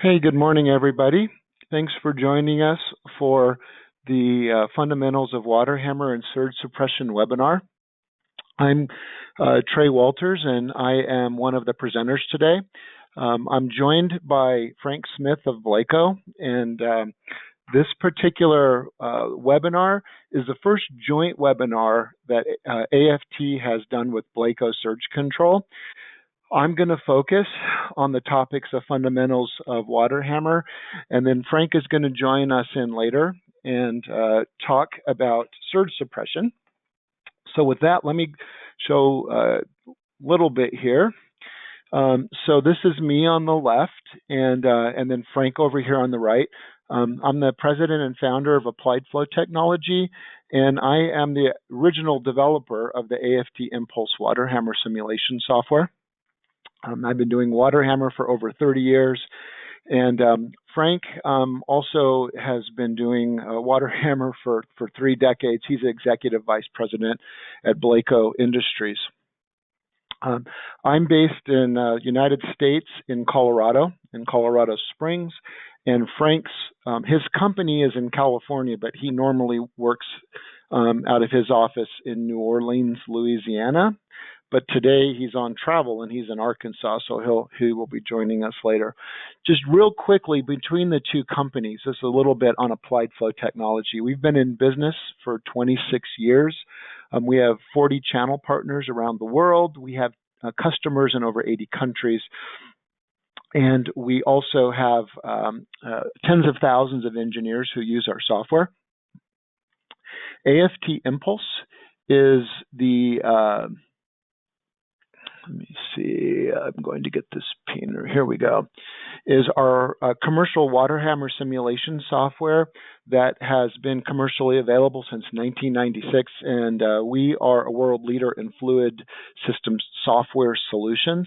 Hey, good morning, everybody. Thanks for joining us for the Fundamentals of Wwaterhammer and Surge Suppression webinar. I'm Trey Walters, and I am one of the presenters today. I'm joined by Frank Smith of BLACOH, and this particular webinar is the first joint webinar that AFT has done with BLACOH Surge Control. I'm going to focus on the topics of fundamentals of Wwaterhammer, and then Frank is going to join us in later and talk about surge suppression. So with that, let me show a little bit here. So this is me on the left, and then Frank over here on the right. I'm the president and founder of Applied Flow Technology, and I am the original developer of the AFT Impulse Wwaterhammer simulation software. I've been doing Wwaterhammer for over 30 years, and Frank also has been doing Wwaterhammer for 3 decades. He's executive vice president at BLACOH Industries. I'm based in United States in Colorado Springs, and Frank's his company is in California, but he normally works out of his office in New Orleans, Louisiana. But today he's on travel and he's in Arkansas, so he will be joining us later. Just real quickly, between the two companies, just a little bit on Applied Flow Technology. We've been in business for 26 years. We have 40 channel partners around the world. We have customers in over 80 countries. And we also have tens of thousands of engineers who use our software. AFT Impulse is the let me see, I'm going to get this painter, here we go, is our commercial Wwaterhammer simulation software that has been commercially available since 1996, and we are a world leader in fluid systems software solutions.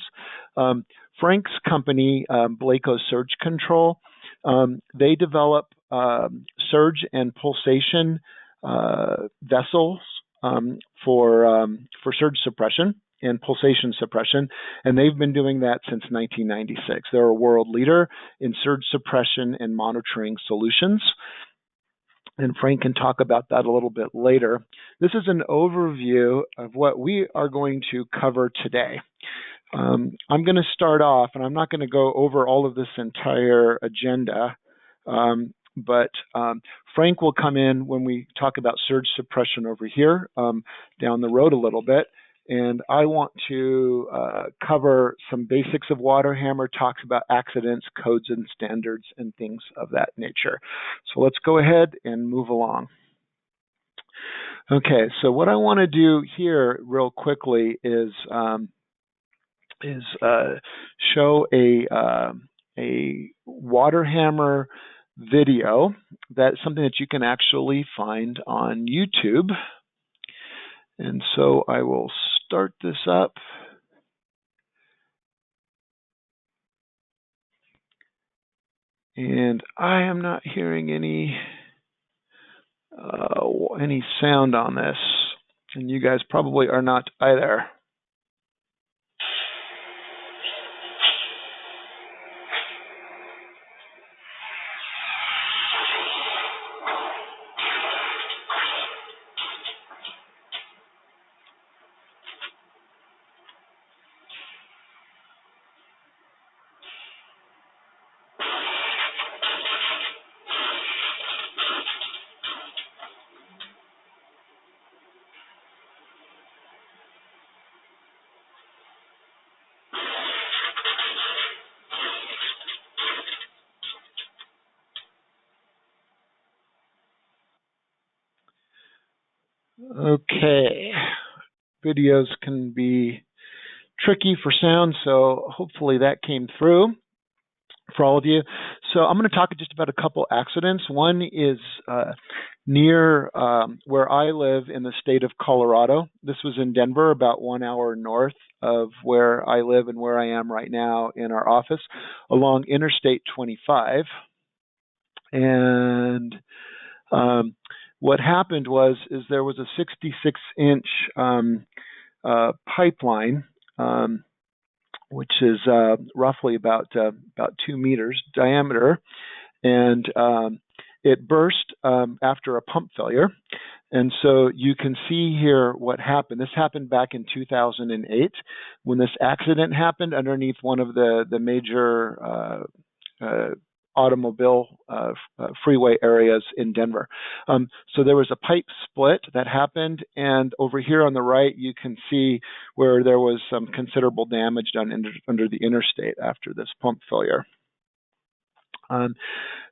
Frank's company, BLACOH Surge Control, they develop surge and pulsation vessels for surge suppression and pulsation suppression, and they've been doing that since 1996. They're a world leader in surge suppression and monitoring solutions, and Frank can talk about that a little bit later. This is an overview of what we are going to cover today. I'm going to start off, and I'm not going to go over all of this entire agenda, but Frank will come in when we talk about surge suppression over here down the road a little bit. And I want to cover some basics of Wwaterhammer, talks about accidents, codes, and standards, and things of that nature. So let's go ahead and move along. Okay, so what I want to do here real quickly is show a Wwaterhammer video. That's something that you can actually find on YouTube. And so I will start this up. And I am not hearing any sound on this, and you guys probably are not either. Okay, videos can be tricky for sound, so hopefully that came through for all of you. So I'm going to talk just about a couple accidents. One is near where I live in the state of Colorado. This was in Denver, about 1 hour north of where I live and where I am right now in our office, along Interstate 25. And what happened is there was a 66-inch pipeline which is roughly about 2 meters diameter, and it burst after a pump failure. And so you can see here what happened. This happened back in 2008 when this accident happened underneath one of the major automobile freeway areas in Denver. So there was a pipe split that happened, and over here on the right you can see where there was some considerable damage done under the interstate after this pump failure.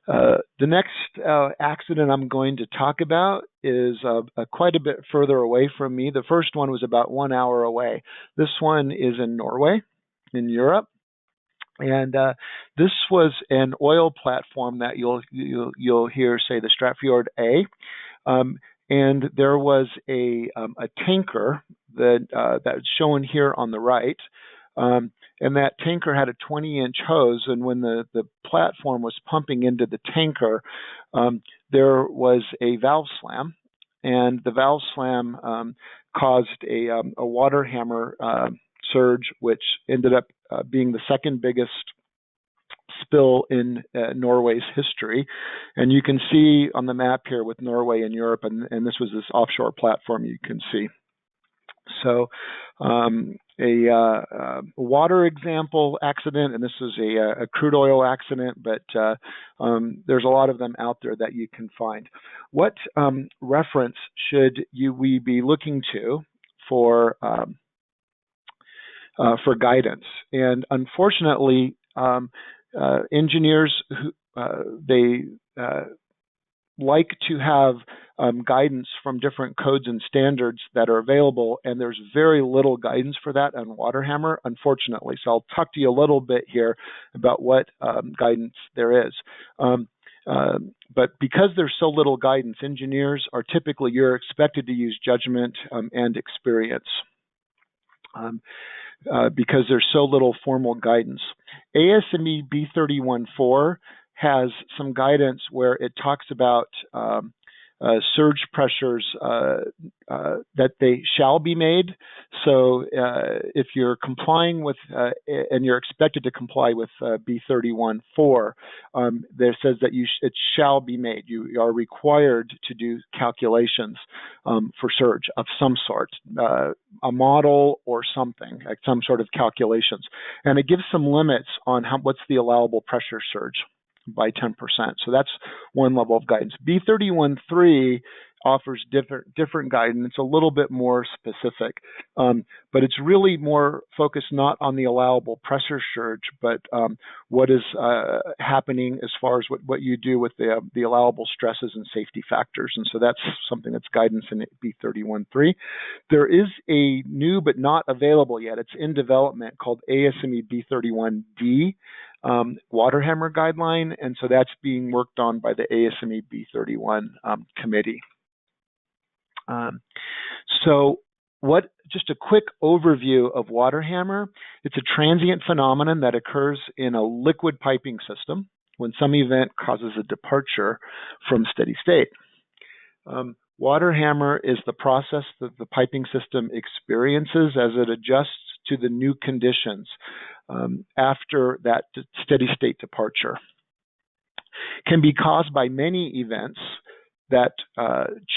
The next accident I'm going to talk about is quite a bit further away from me. The first one was about 1 hour away. This one is in Norway, in Europe, and this was an oil platform that you'll hear say the Stratfjord A, and there was a tanker that's shown here on the right. And that tanker had a 20-inch hose, and when the platform was pumping into the tanker, there was a valve slam, and the valve slam caused a Wwaterhammer surge, which ended up being the second biggest spill in Norway's history. And you can see on the map here with Norway and Europe, and this was this offshore platform you can see. So a water example accident, and this is a crude oil accident, but there's a lot of them out there that you can find. What reference should we be looking to for guidance? And unfortunately, engineers they like to have guidance from different codes and standards that are available, and there's very little guidance for that on Wwaterhammer, unfortunately. So I'll talk to you a little bit here about what guidance there is. But because there's so little guidance, engineers are typically, you're expected to use judgment and experience. Because there's so little formal guidance. ASME B31.4 has some guidance where it talks about surge pressures that they shall be made. So if you're complying with, and you're expected to comply with B31.4, there says that it shall be made. You are required to do calculations for surge of some sort, a model or something, like some sort of calculations. And it gives some limits on what's the allowable pressure surge by 10%. So that's one level of guidance. B31.3 offers different guidance. It's a little bit more specific, but it's really more focused not on the allowable pressure surge, but what is happening as far as what you do with the allowable stresses and safety factors. And so that's something that's guidance in B31.3. There is a new but not available yet, it's in development, called ASME B31D. Wwaterhammer guideline, and so that's being worked on by the ASME B31 committee. So just a quick overview of Wwaterhammer. It's a transient phenomenon that occurs in a liquid piping system when some event causes a departure from steady state. Wwaterhammer is the process that the piping system experiences as it adjusts to the new conditions after that steady state departure. Can be caused by many events that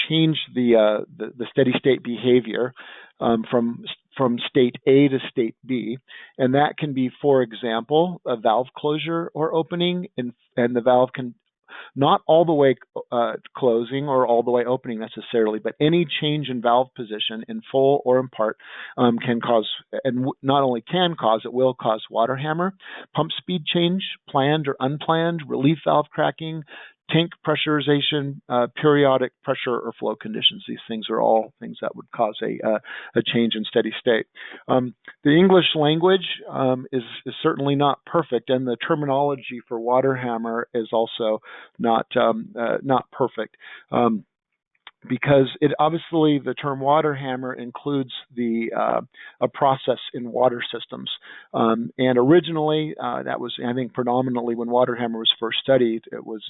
change the steady state behavior from state A to state B, and that can be, for example, a valve closure or opening, and the valve can not all the way closing or all the way opening necessarily, but any change in valve position in full or in part can cause, and not only can cause, it will cause Wwaterhammer. Pump speed change, planned or unplanned, relief valve cracking, tank pressurization, periodic pressure or flow conditions. These things are all things that would cause a change in steady state. The English language is certainly not perfect, and the terminology for Wwaterhammer is also not perfect. Because it obviously, the term Wwaterhammer includes a process in water systems, and originally that was, I think, predominantly when Wwaterhammer was first studied, it was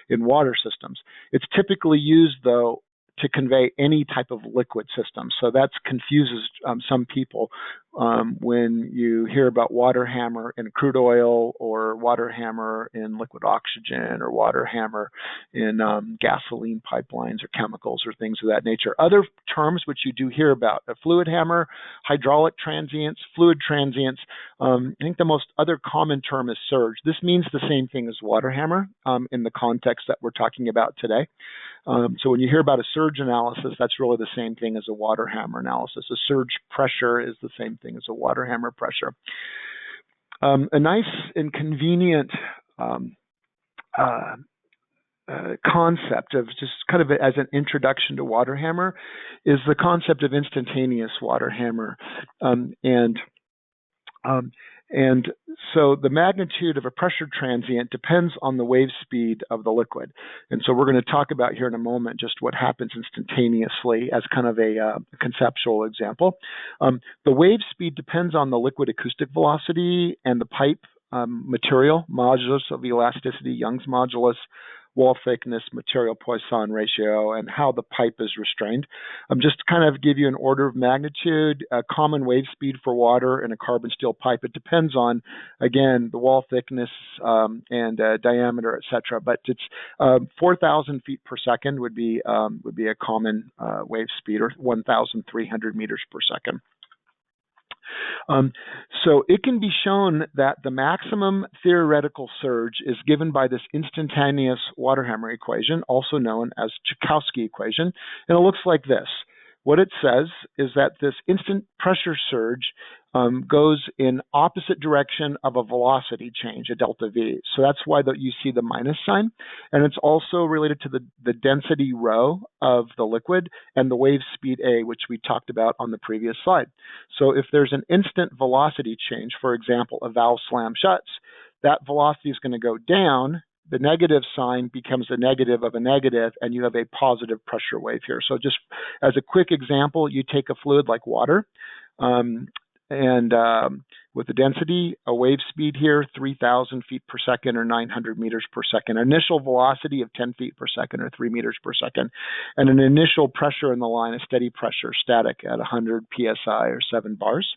in water systems. It's typically used, though, to convey any type of liquid system, so that confuses some people when you hear about Wwaterhammer in crude oil, or Wwaterhammer in liquid oxygen, or Wwaterhammer in gasoline pipelines or chemicals or things of that nature. Other terms which you do hear about: a fluid hammer, hydraulic transients, fluid transients. I think the most other common term is surge. This means the same thing as Wwaterhammer in the context that we're talking about today. So when you hear about a surge analysis, that's really the same thing as a Wwaterhammer analysis. A surge pressure is the same thing as a Wwaterhammer pressure. A nice and convenient concept of, just kind of as an introduction to Wwaterhammer, is the concept of instantaneous Wwaterhammer. And so the magnitude of a pressure transient depends on the wave speed of the liquid. And so we're going to talk about here in a moment just what happens instantaneously as kind of a conceptual example. The wave speed depends on the liquid acoustic velocity and the pipe material, modulus of elasticity, Young's modulus, wall thickness, material Poisson ratio, and how the pipe is restrained. Just to kind of give you an order of magnitude, a common wave speed for water in a carbon steel pipe, it depends on, again, the wall thickness and diameter, etc. But it's 4,000 feet per second would be a common wave speed, or 1,300 meters per second. So it can be shown that the maximum theoretical surge is given by this instantaneous Wwaterhammer equation, also known as Joukowsky equation, and it looks like this. What it says is that this instant pressure surge goes in opposite direction of a velocity change, a delta V. So that's why you see the minus sign. And it's also related to the density rho of the liquid and the wave speed A, which we talked about on the previous slide. So if there's an instant velocity change, for example, a valve slam shuts, that velocity is going to go down. The negative sign becomes a negative of a negative, and you have a positive pressure wave here. So just as a quick example, you take a fluid like water, and with the density, a wave speed here, 3,000 feet per second or 900 meters per second, initial velocity of 10 feet per second or 3 meters per second, and an initial pressure in the line, a steady pressure, static at 100 psi or 7 bars.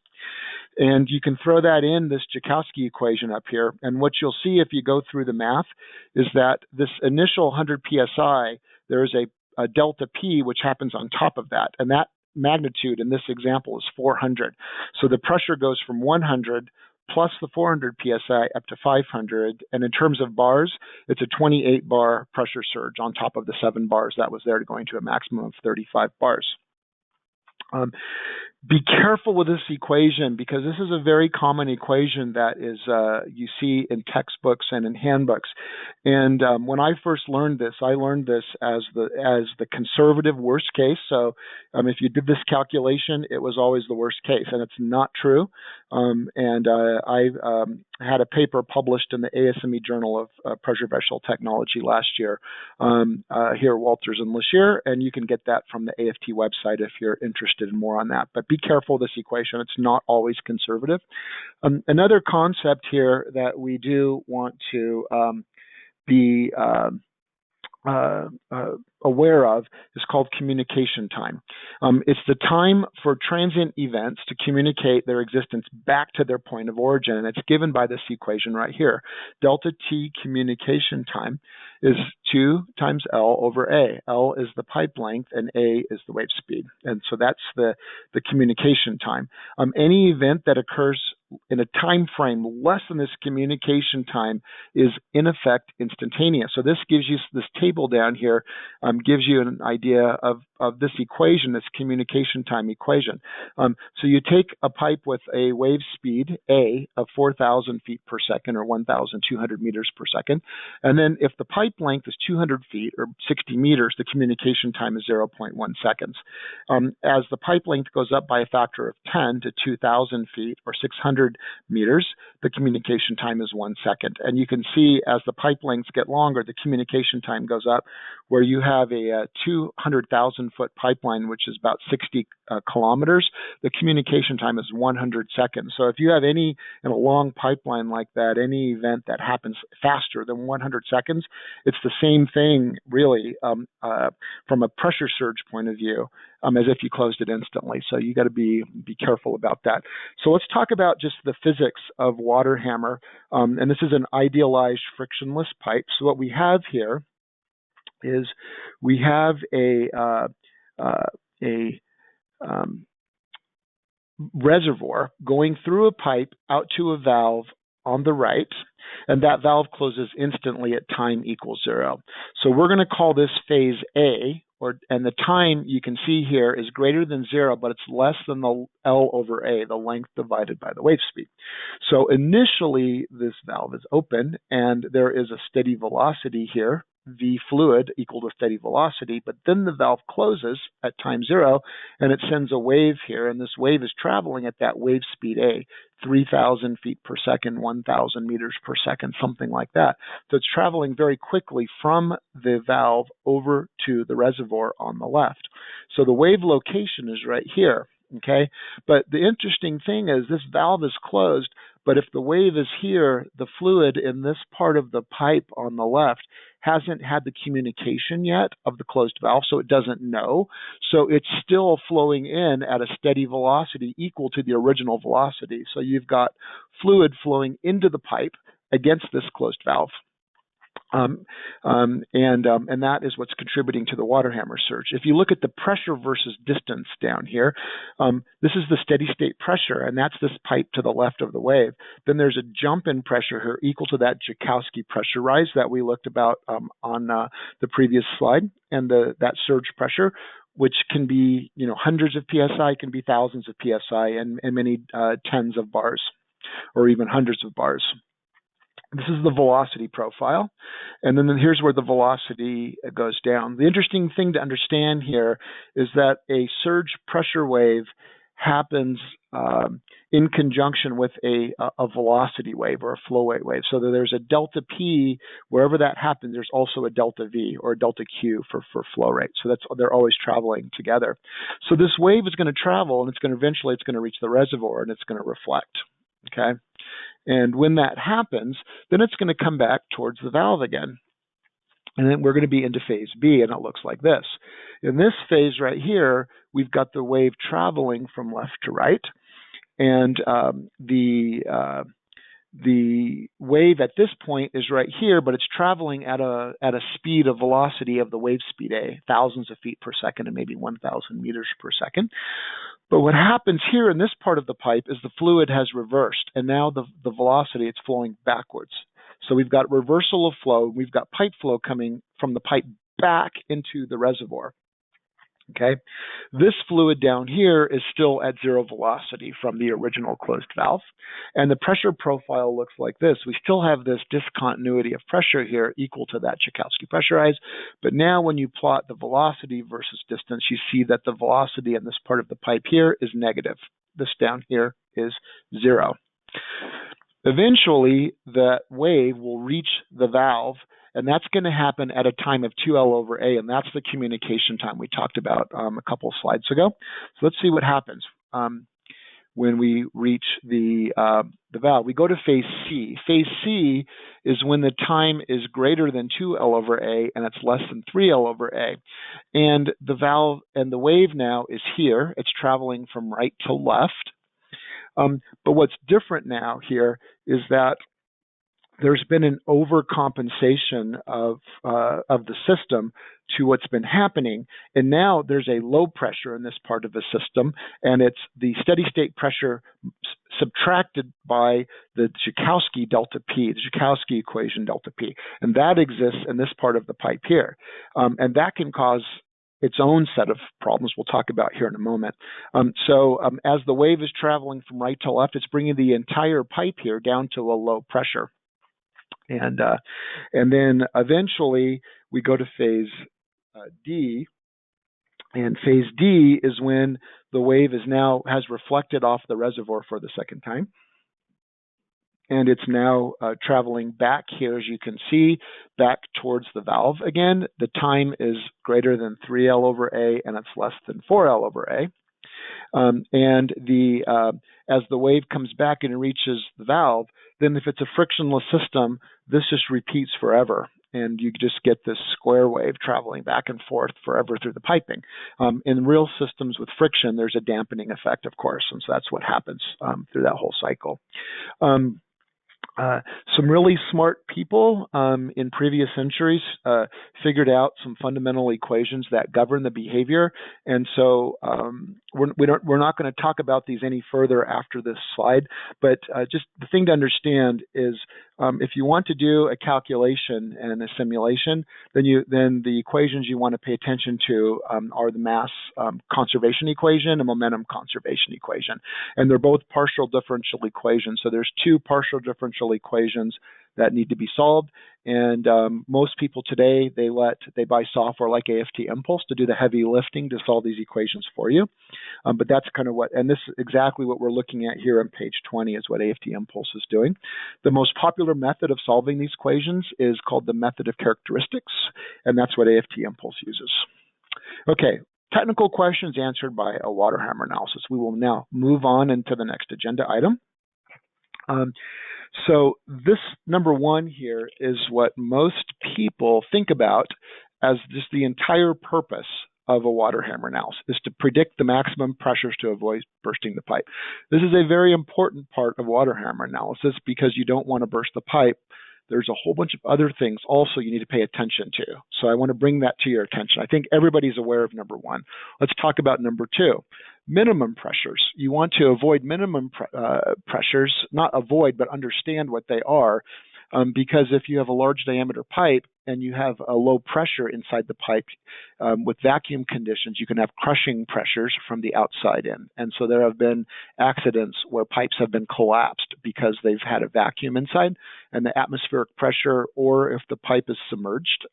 And you can throw that in this Joukowsky equation up here, and what you'll see if you go through the math is that this initial 100 psi, there is a delta P which happens on top of that, and that magnitude in this example is 400. So the pressure goes from 100 plus the 400 psi up to 500, and in terms of bars, it's a 28 bar pressure surge on top of the 7 bars that was there, going to a maximum of 35 bars. Be careful with this equation, because this is a very common equation that is you see in textbooks and in handbooks. And when I first learned this, I learned this as the conservative worst case. So if you did this calculation, it was always the worst case, and it's not true. I had a paper published in the ASME Journal of Pressure Vessel Technology last year here at Walters and Lashire, and you can get that from the AFT website if you're interested in more on that. But be careful with this equation. It's not always conservative. Another concept here that we do want to be aware of is called communication time. It's the time for transient events to communicate their existence back to their point of origin, and it's given by this equation right here. Delta T communication time is 2 times L over A. L is the pipe length, and A is the wave speed. And so that's the communication time. Any event that occurs in a time frame less than this communication time is in effect instantaneous. So this gives you, this table down here gives you an idea of this equation, this communication time equation. So you take a pipe with a wave speed A of 4,000 feet per second or 1,200 meters per second, and then if the pipe length is 200 feet or 60 meters, the communication time is 0.1 seconds. As the pipe length goes up by a factor of 10 to 2,000 feet or 600 meters, the communication time is 1 second. And you can see as the pipe lengths get longer, the communication time goes up, where you have a 200,000 1,000-foot pipeline, which is about 60 kilometers, the communication time is 100 seconds. So if you have in a long pipeline like that, any event that happens faster than 100 seconds, it's the same thing, really, from a pressure surge point of view, as if you closed it instantly. So you got to be careful about that. So let's talk about just the physics of Wwaterhammer. And this is an idealized frictionless pipe. So what we have here is we have a reservoir going through a pipe out to a valve on the right, and that valve closes instantly at time equals 0. So we're going to call this phase A, and the time you can see here is greater than 0, but it's less than the L over A, the length divided by the wave speed. So initially, this valve is open, and there is a steady velocity here, V fluid equal to steady velocity, but then the valve closes at time 0, and it sends a wave here, and this wave is traveling at that wave speed A, 3,000 feet per second, 1,000 meters per second, something like that. So it's traveling very quickly from the valve over to the reservoir on the left. So the wave location is right here, okay? But the interesting thing is this valve is closed, but if the wave is here, the fluid in this part of the pipe on the left hasn't had the communication yet of the closed valve, so it doesn't know. So it's still flowing in at a steady velocity equal to the original velocity. So you've got fluid flowing into the pipe against this closed valve. And that is what's contributing to the Wwaterhammer surge. If you look at the pressure versus distance down here, this is the steady state pressure, and that's this pipe to the left of the wave. Then there's a jump in pressure here equal to that Joukowsky pressure rise that we looked about on the previous slide, and that surge pressure, which can be hundreds of psi, can be thousands of psi, and many tens of bars, or even hundreds of bars. This is the velocity profile, and then here's where the velocity goes down. The interesting thing to understand here is that a surge pressure wave happens in conjunction with a velocity wave or a flow rate wave. So that there's a delta P, wherever that happens, there's also a delta V or a delta Q for flow rate. So they're always traveling together. So this wave is going to travel, and eventually it's going to reach the reservoir, and it's going to reflect, okay? And when that happens, then it's going to come back towards the valve again. And then we're going to be into phase B, and it looks like this. In this phase right here, we've got the wave traveling from left to right. And the wave at this point is right here, but it's traveling at a speed of velocity of the wave speed A, thousands of feet per second and maybe 1,000 meters per second. But what happens here in this part of the pipe is the fluid has reversed, and now the velocity, it's flowing backwards. So we've got reversal of flow. We've got pipe flow coming from the pipe back into the reservoir. Okay, this fluid down here is still at 0 velocity from the original closed valve, and the pressure profile looks like this. We still have this discontinuity of pressure here equal to that Joukowsky pressure rise, but now when you plot the velocity versus distance, you see that the velocity in this part of the pipe here is negative. This down here is 0. Eventually, the wave will reach the valve, and that's going to happen at a time of 2L over A, and that's the communication time we talked about a couple of slides ago. So let's see what happens when we reach the valve. We go to phase C. Phase C is when the time is greater than 2L over A, and it's less than 3L over A. And the valve and the wave now is here. It's traveling from right to left. But what's different now here is that there's been an overcompensation of the system to what's been happening, and now there's a low pressure in this part of the system, and it's the steady state pressure subtracted by the Joukowsky delta P, the Joukowsky equation delta P, and that exists in this part of the pipe here, and that can cause its own set of problems we'll talk about here in a moment. So as the wave is traveling from right to left, it's bringing the entire pipe here down to a low pressure. And then eventually we go to phase D, and phase D is when the wave has reflected off the reservoir for the second time. and it's now traveling back here, as you can see, back towards the valve again. The time is greater than 3L over A, and it's less than 4L over A. As the wave comes back and it reaches the valve, then if it's a frictionless system, this just repeats forever. And you just get this square wave traveling back and forth forever through the piping. In real systems with friction, there's a dampening effect, of course, and so that's what happens through that whole cycle. Some really smart people in previous centuries figured out some fundamental equations that govern the behavior, and so we're not going to talk about these any further after this slide. But just the thing to understand is, if you want to do a calculation and a simulation, then the equations you want to pay attention to are the mass conservation equation and momentum conservation equation, and they're both partial differential equations. So there's two partial differential equations that need to be solved, and most people today they buy software like AFT Impulse to do the heavy lifting to solve these equations for you. But that's kind of and this is exactly what we're looking at here on page 20 is what AFT Impulse is doing. The most popular method of solving these equations is called the method of characteristics, and that's what AFT Impulse uses. Okay, technical questions answered by a Wwaterhammer analysis. We will now move on into the next agenda item. So this number one here is what most people think about as just the entire purpose of a Wwaterhammer analysis, is to predict the maximum pressures to avoid bursting the pipe. This is a very important part of Wwaterhammer analysis because you don't want to burst the pipe. There's a whole bunch of other things also you need to pay attention to. So I want to bring that to your attention. I think everybody's aware of number one. Let's talk about number two. Minimum pressures. You want to avoid minimum pressures, not avoid, but understand what they are, because if you have a large diameter pipe and you have a low pressure inside the pipe with vacuum conditions, you can have crushing pressures from the outside in. And so there have been accidents where pipes have been collapsed because they've had a vacuum inside, and the atmospheric pressure, or if the pipe is submerged,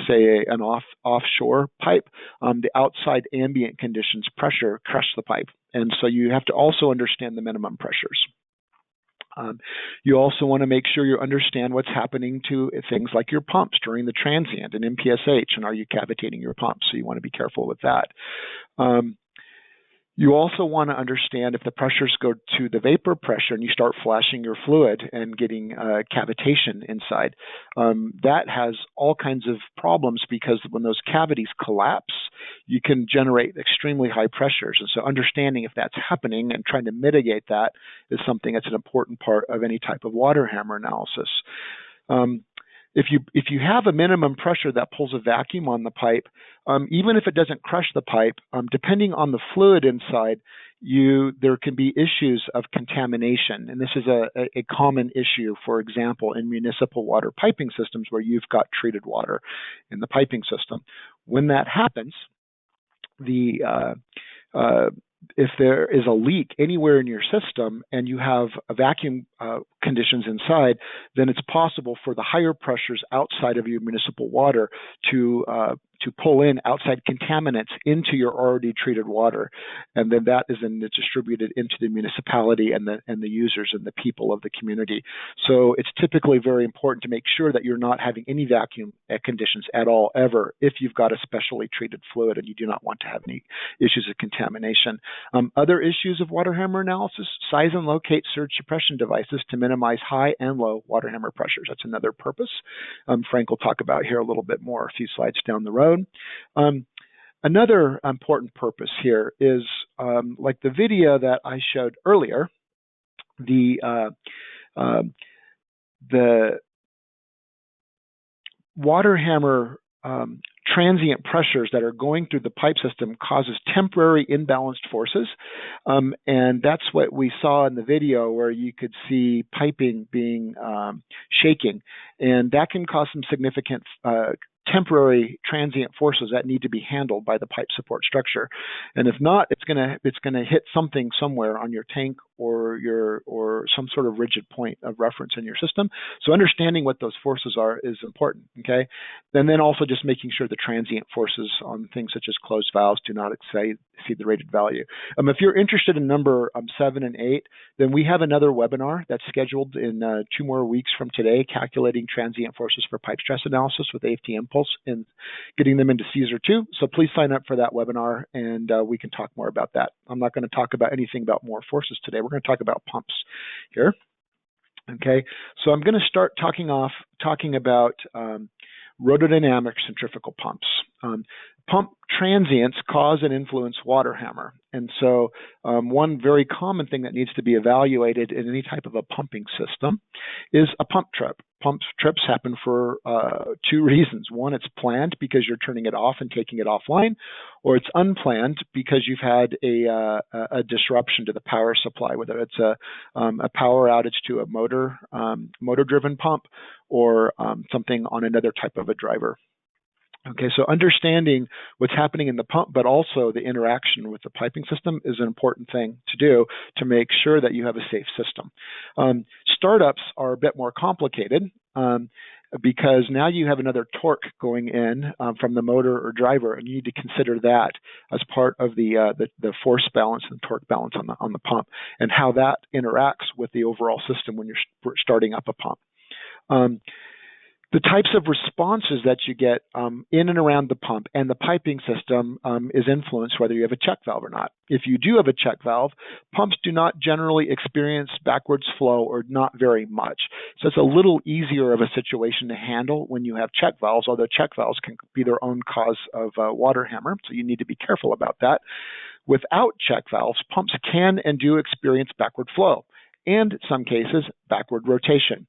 say an offshore pipe, the outside ambient conditions pressure crush the pipe. And so you have to also understand the minimum pressures. You also want to make sure you understand what's happening to things like your pumps during the transient and MPSH, and are you cavitating your pumps? So you want to be careful with that. You also want to understand if the pressures go to the vapor pressure and you start flashing your fluid and getting cavitation inside. That has all kinds of problems because when those cavities collapse, you can generate extremely high pressures. And so understanding if that's happening and trying to mitigate that is something that's an important part of any type of Wwaterhammer analysis. If you have a minimum pressure that pulls a vacuum on the pipe, even if it doesn't crush the pipe, depending on the fluid inside, there can be issues of contamination. And this is a common issue, for example, in municipal water piping systems where you've got treated water in the piping system. When that happens, if there is a leak anywhere in your system and you have a vacuum conditions inside, then it's possible for the higher pressures outside of your municipal water to pull in outside contaminants into your already treated water, and then that is then distributed into the municipality and the users and the people of the community. So it's typically very important to make sure that you're not having any vacuum conditions at all ever if you've got a specially treated fluid and you do not want to have any issues of contamination. Other issues of Wwaterhammer analysis: size and locate surge suppression devices to minimize high and low Wwaterhammer pressures. That's another purpose. Frank will talk about here a little bit more a few slides down the road. Another important purpose here is, like the video that I showed earlier, the Wwaterhammer transient pressures that are going through the pipe system causes temporary imbalanced forces, and that's what we saw in the video where you could see piping being shaking, and that can cause some significant temporary transient forces that need to be handled by the pipe support structure. And if not, it's gonna hit something somewhere on your tank or some sort of rigid point of reference in your system. So understanding what those forces are is important, okay? And then also just making sure the transient forces on things such as closed valves do not exceed the rated value. If you're interested in number 7 and 8, then we have another webinar that's scheduled in 2 more weeks from today, calculating transient forces for pipe stress analysis with AFT impulse and getting them into Caesar 2. So please sign up for that webinar, and we can talk more about that. I'm not going to talk about anything about more forces today. We're going to talk about pumps here. Okay, so I'm going to start talking about rotodynamic centrifugal pumps. Pump transients cause and influence Wwaterhammer. And so one very common thing that needs to be evaluated in any type of a pumping system is a pump trip. Pump trips happen for 2 reasons. One, it's planned because you're turning it off and taking it offline, or it's unplanned because you've had a disruption to the power supply, whether it's a power outage to a motor-driven pump or something on another type of a driver. Okay, so understanding what's happening in the pump, but also the interaction with the piping system is an important thing to do to make sure that you have a safe system. Startups are a bit more complicated because now you have another torque going in from the motor or driver, and you need to consider that as part of the force balance and torque balance on the pump, and how that interacts with the overall system when you're starting up a pump. The types of responses that you get in and around the pump and the piping system is influenced whether you have a check valve or not. If you do have a check valve, pumps do not generally experience backwards flow, or not very much. So it's a little easier of a situation to handle when you have check valves, although check valves can be their own cause of Wwaterhammer, so you need to be careful about that. Without check valves, pumps can and do experience backward flow, and in some cases, backward rotation.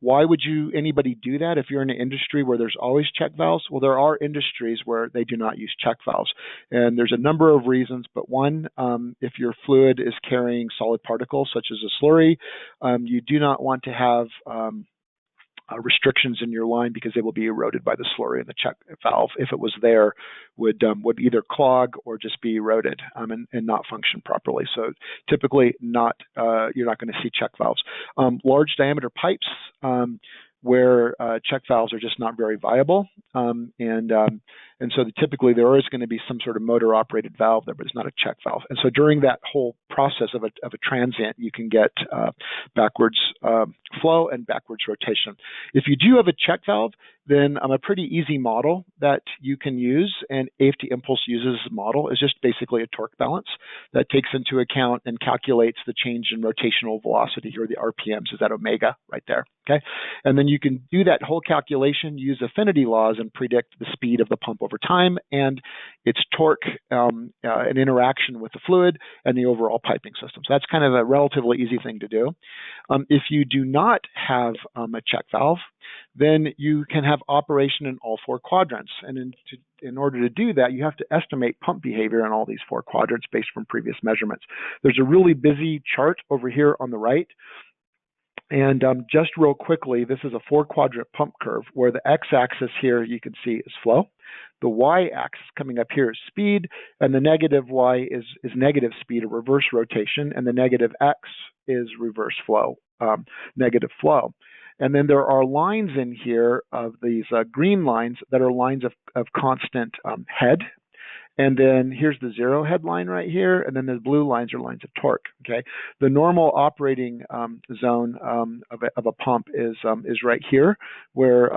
Why would anybody do that if you're in an industry where there's always check valves? Well, there are industries where they do not use check valves. And there's a number of reasons, but one, if your fluid is carrying solid particles, such as a slurry, you do not want to have restrictions in your line because they will be eroded by the slurry, and the check valve, if it was there, would either clog or just be eroded and not function properly. So typically you're not going to see check valves. Large diameter pipes where check valves are just not very viable, and so typically there is going to be some sort of motor operated valve there, but it's not a check valve. And so during that whole process of a transient, you can get backwards flow and backwards rotation. If you do have a check valve, then a pretty easy model that you can use, and AFT Impulse uses this model, is just basically a torque balance that takes into account and calculates the change in rotational velocity, or the RPMs, is that omega right there, okay? And then you can do that whole calculation, use affinity laws, and predict the speed of the pump over time and its torque and interaction with the fluid and the overall piping system. So that's kind of a relatively easy thing to do. If you do not have a check valve, then you can have operation in all 4 quadrants. And in order to do that, you have to estimate pump behavior in all these 4 quadrants based from previous measurements. There's a really busy chart over here on the right. And just real quickly, this is a 4-quadrant pump curve where the x-axis here you can see is flow. The y-axis coming up here is speed, and the negative y is negative speed, or reverse rotation, and the negative x is reverse flow, negative flow. And then there are lines in here of these green lines that are lines of constant head. And then here's the 0 head line right here, and then the blue lines are lines of torque. Okay, the normal operating zone of a pump is right here, where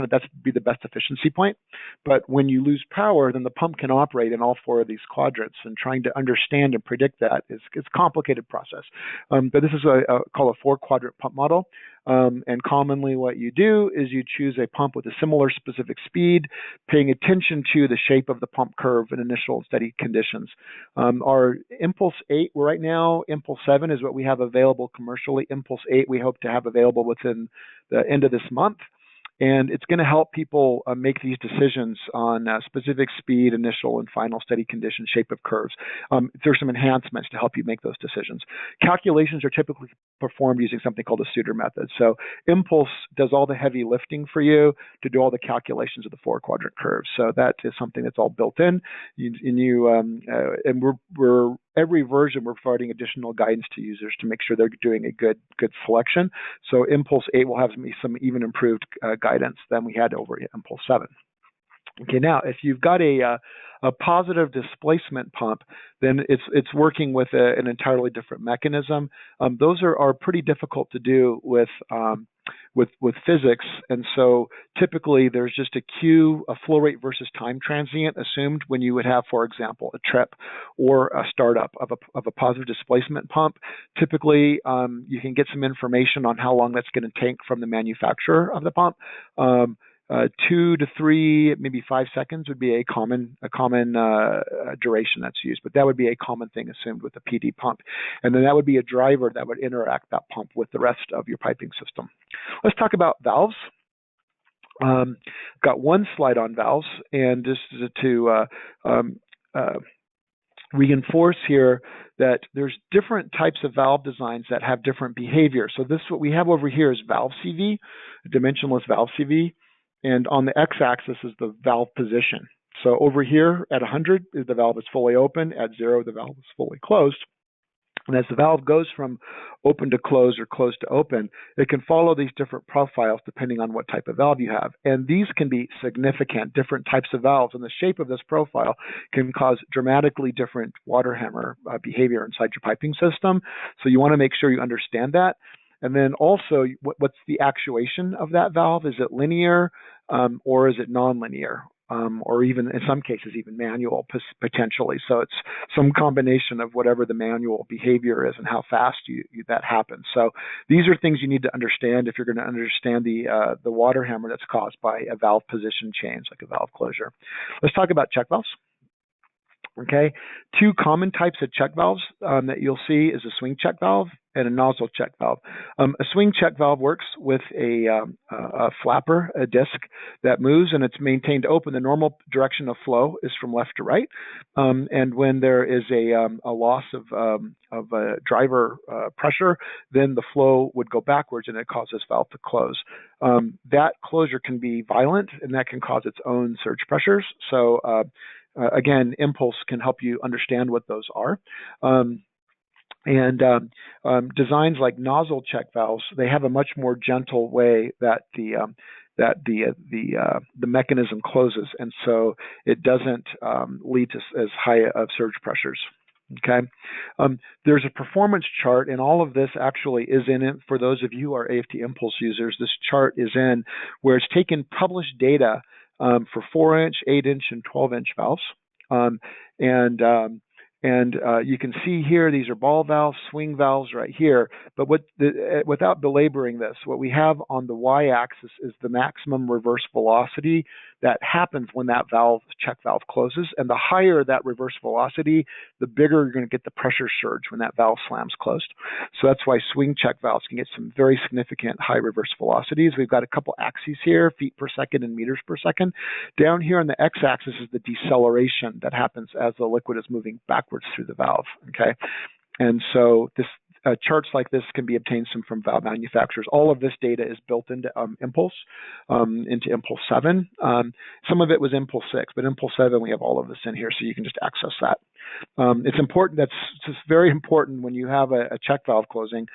that's be the best efficiency point. But when you lose power, then the pump can operate in all 4 of these quadrants, and trying to understand and predict that it's a complicated process. But this is called a 4-quadrant pump model. And commonly what you do is you choose a pump with a similar specific speed, paying attention to the shape of the pump curve in initial and steady conditions. Our Impulse 8, right now, Impulse 7 is what we have available commercially. Impulse 8 we hope to have available within the end of this month. And it's going to help people make these decisions on specific speed, initial and final steady condition, shape of curves. There's some enhancements to help you make those decisions. Calculations are typically performed using something called a Suter method. So Impulse does all the heavy lifting for you to do all the calculations of the 4-quadrant curves. So that is something that's all built in. And we're every version, we're providing additional guidance to users to make sure they're doing a good selection. So Impulse 8 will have some even improved guidance than we had over Impulse 7. Okay, now if you've got a positive displacement pump, then it's working with an entirely different mechanism. Those are pretty difficult to do with physics, and so typically there's just a flow rate versus time transient assumed when you would have, for example, a trip or a startup of a positive displacement pump. Typically, you can get some information on how long that's going to take from the manufacturer of the pump. 2 to 3, maybe 5 seconds would be a common duration that's used, but that would be a common thing assumed with a PD pump. And then that would be a driver that would interact that pump with the rest of your piping system. Let's talk about valves. Got one slide on valves, and just to reinforce here that there's different types of valve designs that have different behavior. So this, what we have over here is valve CV, dimensionless valve CV. And on the x-axis is the valve position. So over here at 100, the valve is fully open. At 0, the valve is fully closed. And as the valve goes from open to closed or closed to open, it can follow these different profiles depending on what type of valve you have. And these can be significant. Different types of valves and the shape of this profile can cause dramatically different Wwaterhammer behavior inside your piping system. So you want to make sure you understand that. And then also, what's the actuation of that valve? Is it linear or is it nonlinear? Or even, in some cases, even manual potentially. So it's some combination of whatever the manual behavior is and how fast that happens. So these are things you need to understand if you're going to understand the Wwaterhammer that's caused by a valve position change, like a valve closure. Let's talk about check valves. Okay, 2 common types of check valves that you'll see is a swing check valve and a nozzle check valve. A swing check valve works with a flapper, a disc that moves, and it's maintained open. The normal direction of flow is from left to right, and when there is a loss of driver pressure, then the flow would go backwards, and it causes this valve to close. That closure can be violent, and that can cause its own surge pressures. So again, Impulse can help you understand what those are. Designs like nozzle check valves, they have a much more gentle way that the mechanism closes, and so it doesn't lead to as high of surge pressures. Okay, there's a performance chart, and all of this actually is in it for those of you who are AFT Impulse users. This chart is in where it's taken published data for 4-inch, 8-inch, and 12-inch valves. You can see here, these are ball valves, swing valves right here. But without belaboring this, what we have on the y-axis is the maximum reverse velocity that happens when that check valve closes. And the higher that reverse velocity, the bigger you're going to get the pressure surge when that valve slams closed. So that's why swing check valves can get some very significant high reverse velocities. We've got a couple axes here, feet per second and meters per second. Down here on the x-axis is the deceleration that happens as the liquid is moving backwards through the valve. Okay, and so this charts like this can be obtained from valve manufacturers. All of this data is built into Impulse 7. Some of it was Impulse 6, but Impulse 7 we have all of this in here, so you can just access that. It's important. It's very important when you have a check valve closing,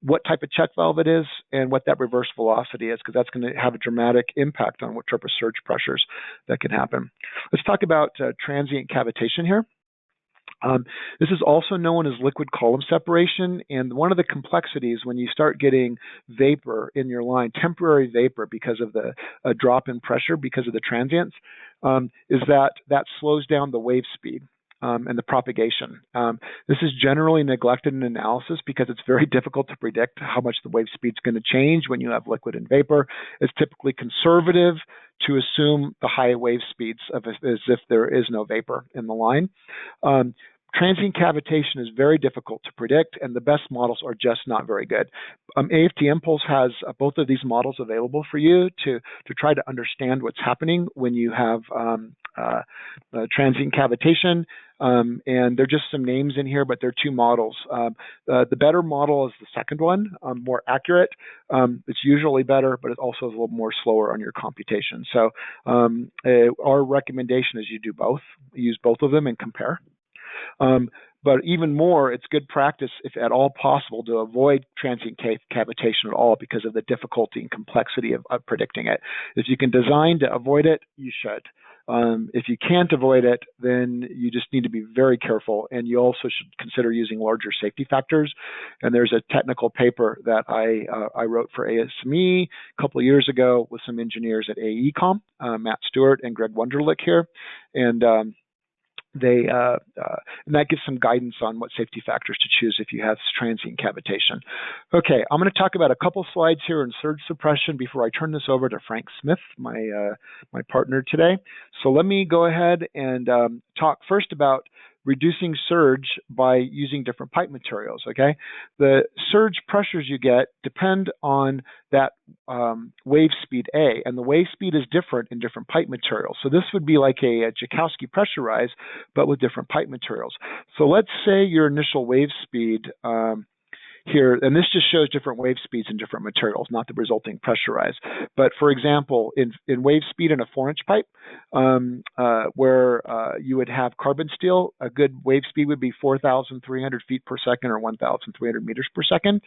what type of check valve it is and what that reverse velocity is, because that's going to have a dramatic impact on what type of surge pressures that can happen. Let's talk about transient cavitation here. This is also known as liquid column separation, and one of the complexities when you start getting vapor in your line, temporary vapor because of the drop in pressure because of the transients, is that slows down the wave speed and the propagation. This is generally neglected in analysis because it's very difficult to predict how much the wave speed is going to change when you have liquid and vapor. It's typically conservative to assume the high wave speeds as if there is no vapor in the line. Transient cavitation is very difficult to predict, and the best models are just not very good. AFT Impulse has both of these models available for you to try to understand what's happening when you have transient cavitation. And there are just some names in here, but there are 2 models. The better model is the second one, more accurate. It's usually better, but it also is a little more slower on your computation. So our recommendation is you do both, use both of them and compare. But even more, it's good practice, if at all possible, to avoid transient cavitation at all because of the difficulty and complexity of predicting it. If you can design to avoid it, you should. If you can't avoid it, then you just need to be very careful, and you also should consider using larger safety factors. And there's a technical paper that I wrote for ASME a couple of years ago with some engineers at AECOM, Matt Stewart and Greg Wunderlich here, and and that gives some guidance on what safety factors to choose if you have transient cavitation. Okay, I'm going to talk about a couple slides here in surge suppression before I turn this over to Frank Smith, my partner today. So let me go ahead and talk first about reducing surge by using different pipe materials, okay? The surge pressures you get depend on that wave speed A, and the wave speed is different in different pipe materials. So this would be like a Joukowsky pressure rise, but with different pipe materials. So let's say your initial wave speed here, and this just shows different wave speeds in different materials, not the resulting pressure rise. But for example, in wave speed in a 4-inch pipe, where you would have carbon steel, a good wave speed would be 4,300 feet per second or 1,300 meters per second.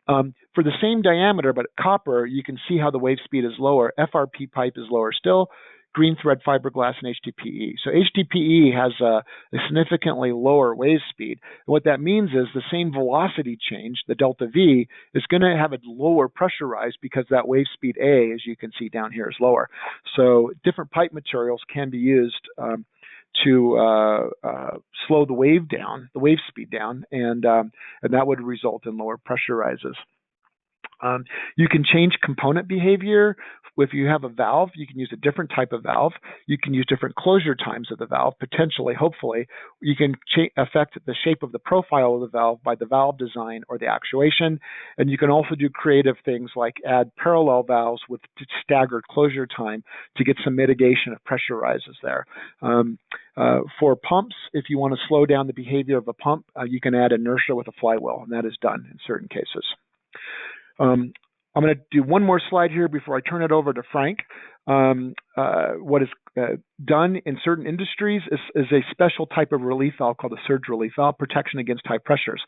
For the same diameter, but copper, you can see how the wave speed is lower. FRP pipe is lower still. Green thread fiberglass and HDPE. So HDPE has a significantly lower wave speed. And what that means is the same velocity change, the delta V, is going to have a lower pressure rise because that wave speed A, as you can see down here, is lower. So different pipe materials can be used to slow the wave down, the wave speed down, and that would result in lower pressure rises. You can change component behavior. If you have a valve, you can use a different type of valve. You can use different closure times of the valve, potentially, hopefully. You can affect the shape of the profile of the valve by the valve design or the actuation. And you can also do creative things like add parallel valves with staggered closure time to get some mitigation of pressure rises there. For pumps, if you want to slow down the behavior of a pump, you can add inertia with a flywheel, and that is done in certain cases. I'm going to do one more slide here before I turn it over to Frank. What is done in certain industries is a special type of relief valve called a surge relief valve, protection against high pressures.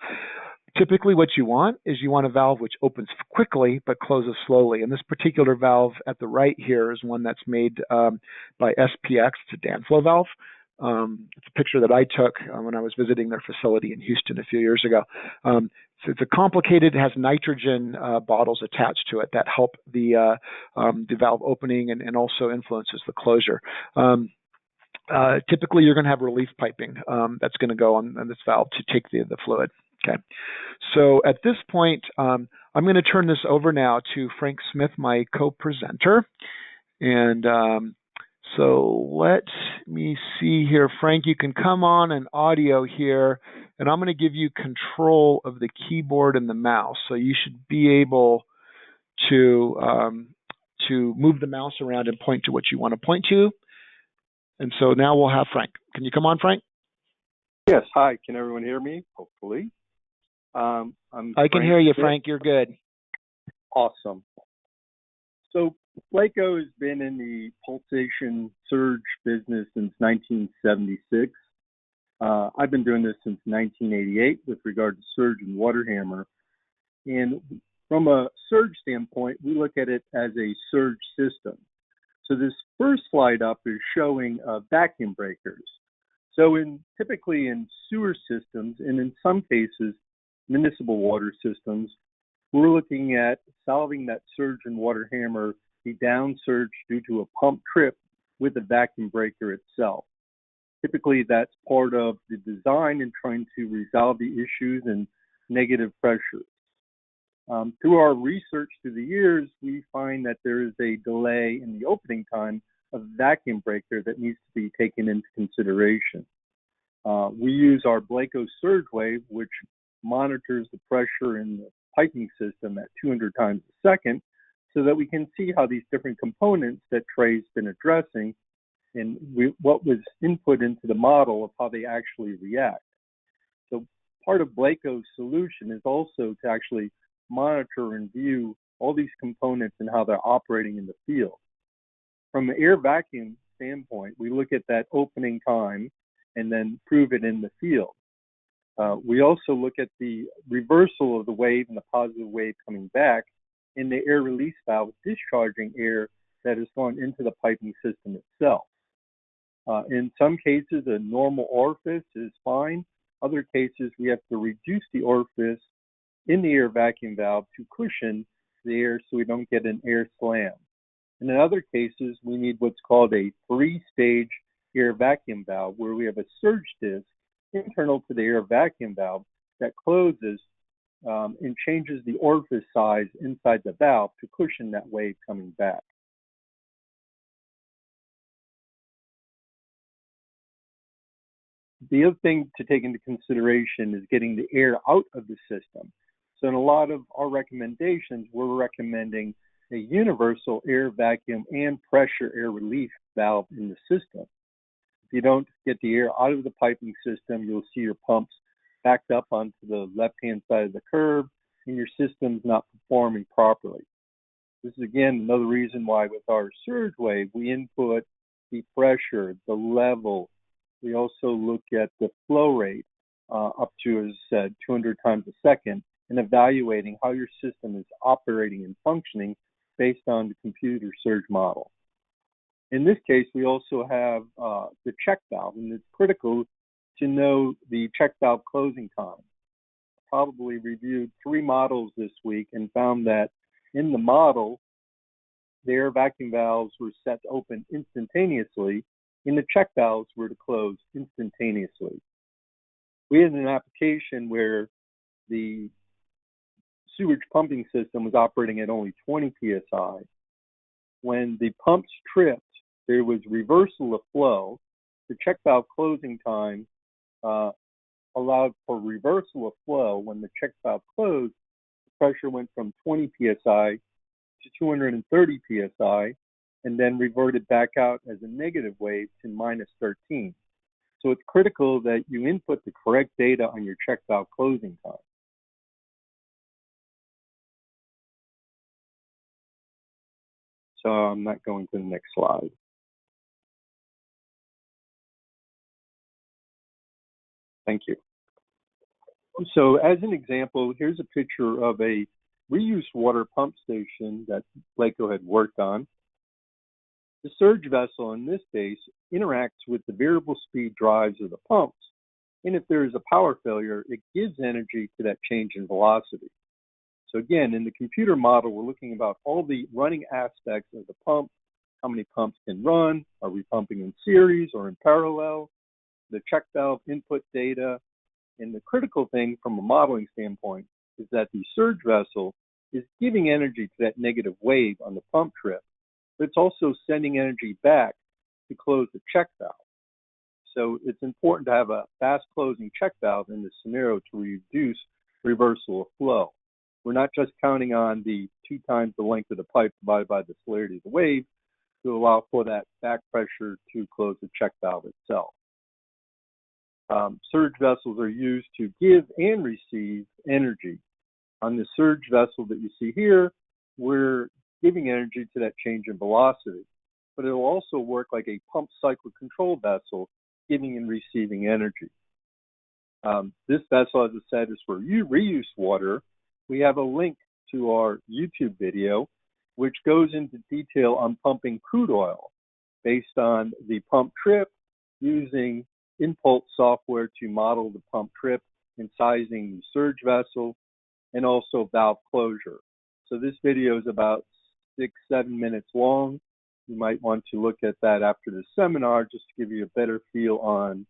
Typically what you want is you want a valve which opens quickly but closes slowly. And this particular valve at the right here is one that's made by SPX. It's a Danflow valve. It's a picture that I took when I was visiting their facility in Houston a few years ago. So it's a complicated, it has nitrogen bottles attached to it that help the valve opening and also influences the closure. Typically, you're going to have relief piping that's going to go on this valve to take the fluid. Okay. So at this point, I'm going to turn this over now to Frank Smith, my co-presenter. And so let me see here. Frank, you can come on an audio here, and I'm going to give you control of the keyboard and the mouse. So you should be able to move the mouse around and point to what you want to point to. And so now we'll have Frank. Can you come on, Frank? Yes. Hi. Can everyone hear me? Hopefully. I can hear you, Frank. You're good. Awesome. So BLACOH has been in the pulsation surge business since 1976. I've been doing this since 1988 with regard to surge and Wwaterhammer. And from a surge standpoint, we look at it as a surge system. So this first slide up is showing vacuum breakers. So typically in sewer systems, and in some cases, municipal water systems, we're looking at solving that surge and Wwaterhammer, the down surge due to a pump trip with a vacuum breaker itself. Typically, that's part of the design in trying to resolve the issues and negative pressures. Through our research through the years, we find that there is a delay in the opening time of the vacuum breaker that needs to be taken into consideration. We use our BLACOH surge wave, which monitors the pressure in the piping system at 200 times a second, so that we can see how these different components that Trey's been addressing and what was input into the model of how they actually react. So part of BLACOH's solution is also to actually monitor and view all these components and how they're operating in the field. From an air vacuum standpoint, we look at that opening time, and then prove it in the field. We also look at the reversal of the wave and the positive wave coming back in the air release valve discharging air that has gone into the piping system itself. In some cases, a normal orifice is fine. Other cases, we have to reduce the orifice in the air vacuum valve to cushion the air so we don't get an air slam. And in other cases, we need what's called a three-stage air vacuum valve, where we have a surge disc internal to the air vacuum valve that closes and changes the orifice size inside the valve to cushion that wave coming back. The other thing to take into consideration is getting the air out of the system. So in a lot of our recommendations, we're recommending a universal air vacuum and pressure air relief valve in the system. If you don't get the air out of the piping system, you'll see your pumps backed up onto the left-hand side of the curve, and your system's not performing properly. This is, again, another reason why with our surge wave, we input the pressure, the level. We also look at the flow rate up to, as I said, 200 times a second, and evaluating how your system is operating and functioning based on the computer surge model. In this case, we also have the check valve, and it's critical to know the check valve closing time. Probably reviewed 3 models this week and found that in the model, the air vacuum valves were set to open instantaneously, and the check valves were to close instantaneously. We had an application where the sewage pumping system was operating at only 20 psi. When the pumps tripped, there was reversal of flow. The check valve closing time allowed for reversal of flow. When the check valve closed, the pressure went from 20 psi to 230 psi, and then reverted back out as a negative wave to -13. So it's critical that you input the correct data on your check valve closing time. So I'm not going to the next slide. Thank you. So as an example, here's a picture of a reuse water pump station that BLACOH had worked on. The surge vessel in this case interacts with the variable speed drives of the pumps, and if there is a power failure, it gives energy to that change in velocity. So again, in the computer model, we're looking about all the running aspects of the pump, how many pumps can run, are we pumping in series or in parallel, the check valve input data, and the critical thing from a modeling standpoint is that the surge vessel is giving energy to that negative wave on the pump trip, but it's also sending energy back to close the check valve. So it's important to have a fast closing check valve in this scenario to reduce reversal of flow. We're not just counting on the 2 times the length of the pipe divided by the celerity of the wave to allow for that back pressure to close the check valve itself. Surge vessels are used to give and receive energy. On the surge vessel that you see here, we're giving energy to that change in velocity, but it will also work like a pump cycle control vessel, giving and receiving energy. This vessel, as I said, is for reuse water. We have a link to our YouTube video, which goes into detail on pumping crude oil based on the pump trip, using Impulse software to model the pump trip and sizing the surge vessel, and also valve closure. So this video is about 6-7 minutes long. You might want to look at that after the seminar just to give you a better feel on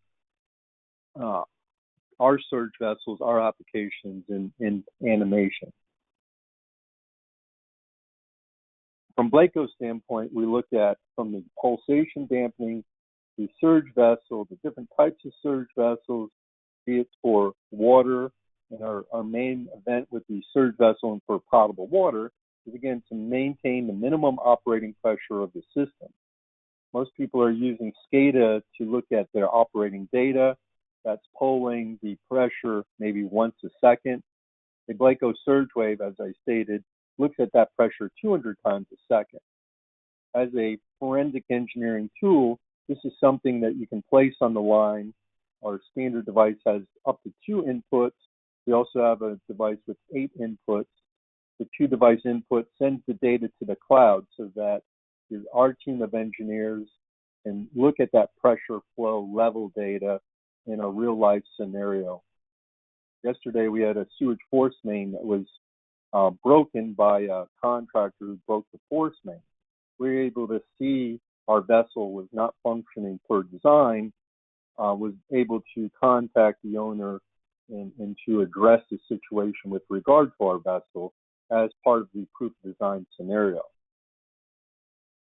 our surge vessels, our applications in animation. From BLACOH's standpoint, we look at from the pulsation dampening, the surge vessel, the different types of surge vessels, be it for water, and our main event with the surge vessel and for potable water is, again, to maintain the minimum operating pressure of the system. Most people are using SCADA to look at their operating data. That's polling the pressure maybe once a second. The BLACOH surge wave, as I stated, looks at that pressure 200 times a second. As a forensic engineering tool, this is something that you can place on the line our standard device has up to 2 inputs. We also have a device with 8 inputs. The 2 device input sends the data to the cloud so that our team of engineers can look at that pressure flow level data in a real life scenario. Yesterday we had a sewage force main that was broken by a contractor who broke the force main. We were able to see our vessel was not functioning per design, was able to contact the owner and to address the situation with regard to our vessel as part of the proof of design scenario.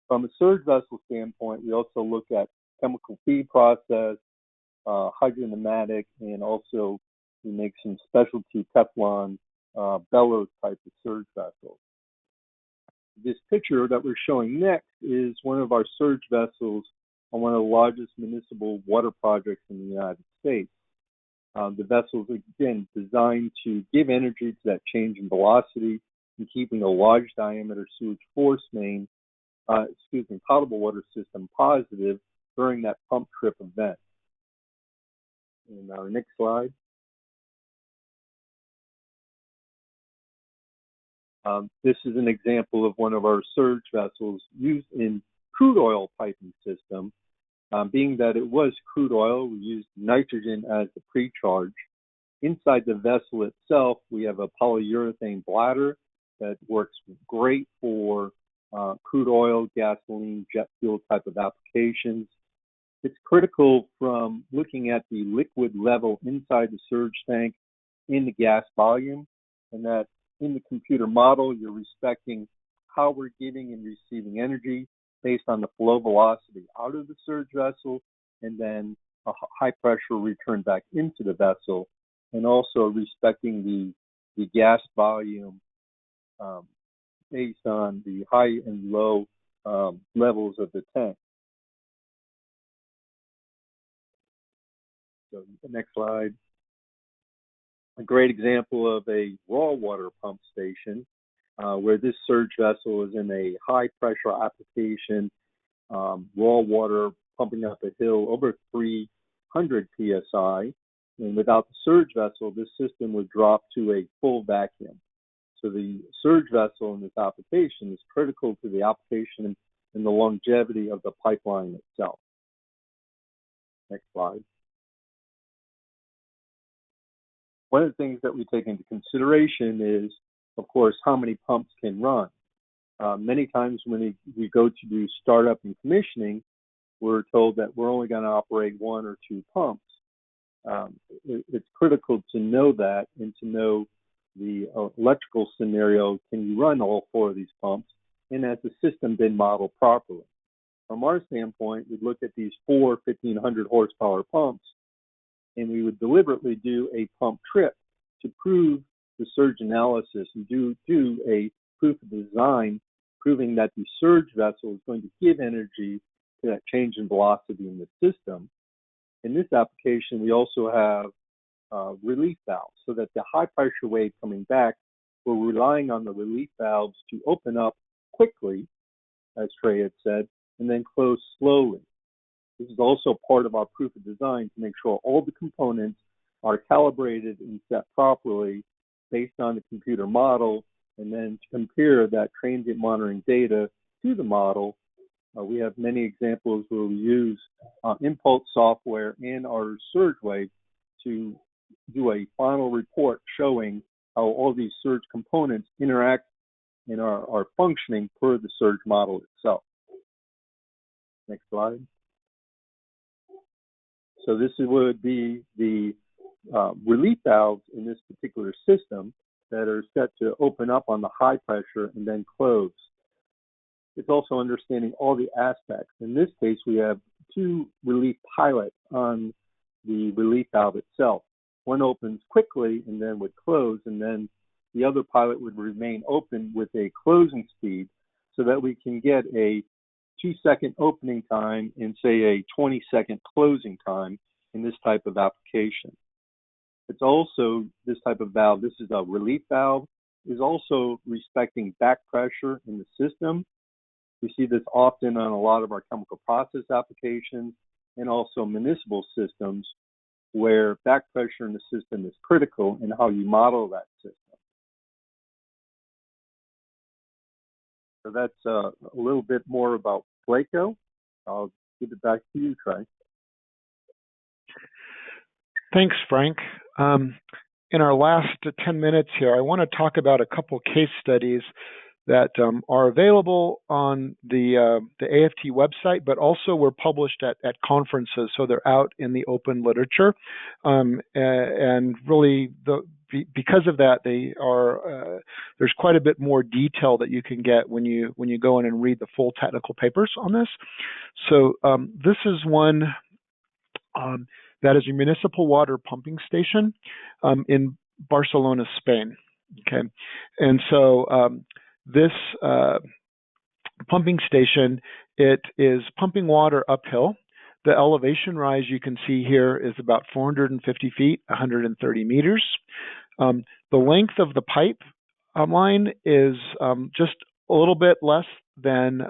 From a surge vessel standpoint, we also look at chemical feed process, hydropneumatic, and also we make some specialty Teflon bellows type of surge vessels. This picture that we're showing next is one of our surge vessels on one of the largest municipal water projects in the United States. The vessel is, again, designed to give energy to that change in velocity and keeping a large diameter sewage force main, potable water system positive during that pump trip event. And our next slide. This is an example of one of our surge vessels used in crude oil piping system. Being that it was crude oil, we used nitrogen as the pre-charge. Inside the vessel itself, we have a polyurethane bladder that works great for crude oil, gasoline, jet fuel type of applications. It's critical from looking at the liquid level inside the surge tank in the gas volume, and that in the computer model, you're respecting how we're giving and receiving energy based on the flow velocity out of the surge vessel, and then a high pressure return back into the vessel, and also respecting the gas volume based on the high and low levels of the tank. So the next slide. A great example of a raw water pump station where this surge vessel is in a high pressure application, raw water pumping up a hill over 300 psi. And without the surge vessel, this system would drop to a full vacuum. So the surge vessel in this application is critical to the application and the longevity of the pipeline itself. Next slide. One of the things that we take into consideration is, of course, how many pumps can run. Many times when we go to do startup and commissioning, we're told that we're only going to operate 1 or 2 pumps. It's critical to know that and to know the electrical scenario. Can you run all 4 of these pumps? And has the system been modeled properly? From our standpoint, we'd look at these 4 1,500 horsepower pumps, and we would deliberately do a pump trip to prove the surge analysis and do a proof of design, proving that the surge vessel is going to give energy to that change in velocity in the system. In this application, we also have relief valves, so that the high pressure wave coming back, we're relying on the relief valves to open up quickly, as Trey had said, and then close slowly. This is also part of our proof of design to make sure all the components are calibrated and set properly based on the computer model, and then to compare that transient monitoring data to the model. We have many examples where we use Impulse software and our surge wave to do a final report showing how all these surge components interact and are functioning per the surge model itself. Next slide. So this would be the relief valves in this particular system that are set to open up on the high pressure and then close. It's also understanding all the aspects. In this case, we have 2 relief pilots on the relief valve itself. One opens quickly and then would close, and then the other pilot would remain open with a closing speed so that we can get a 2-second opening time and say a 20-second closing time in this type of application. It's also this type of valve, this is a relief valve, is also respecting back pressure in the system. We see this often on a lot of our chemical process applications and also municipal systems, where back pressure in the system is critical in how you model that system. So that's a little bit more about BLACOH. I'll give it back to you, Trey. Thanks, Frank. In our last 10 minutes here, I want to talk about a couple case studies that are available on the AFT website, but also were published at conferences, so they're out in the open literature. And really, because of that, they are there's quite a bit more detail that you can get when you go in and read the full technical papers on this. So this is one that is a municipal water pumping station in Barcelona, Spain. Okay, and so this pumping station, it is pumping water uphill. The elevation rise you can see here is about 450 feet, 130 meters. The length of the pipe line is just a little bit less than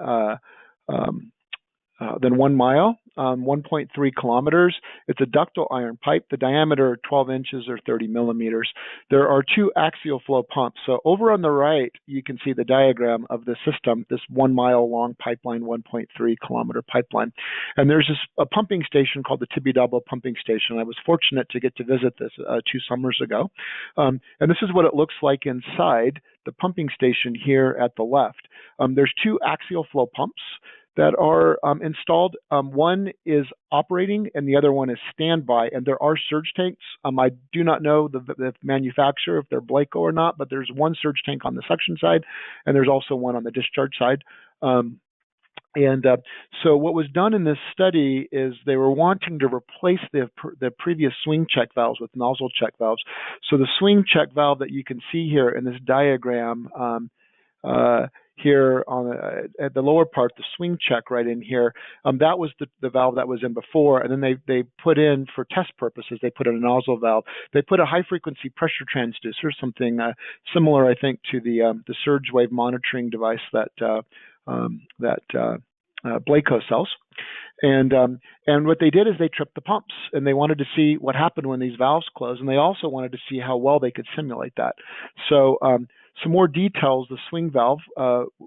1 mile, 1.3 kilometers. It's a ductile iron pipe. The diameter 12 inches or 30 millimeters. There are 2 axial flow pumps. So over on the right, you can see the diagram of the system, this 1 mile long pipeline, 1.3 kilometer pipeline. And there's a pumping station called the Tibidabo pumping station. I was fortunate to get to visit this 2 summers ago. And this is what it looks like inside the pumping station here at the left. There's 2 axial flow pumps that are installed. One is operating and the other one is standby, and there are surge tanks. I do not know the manufacturer, if they're BLACOH or not, but there's one surge tank on the suction side, and there's also one on the discharge side. So what was done in this study is they were wanting to replace the previous swing check valves with nozzle check valves. So the swing check valve that you can see here in this diagram here on at the lower part, the swing check right in here, that was the valve that was in before, and then they put in, for test purposes, they put in a nozzle valve. They put a high frequency pressure transducer, something similar, I think, to the surge wave monitoring device that BLACOH sells. And what they did is they tripped the pumps, and they wanted to see what happened when these valves closed, and they also wanted to see how well they could simulate that. So some more details: the swing valve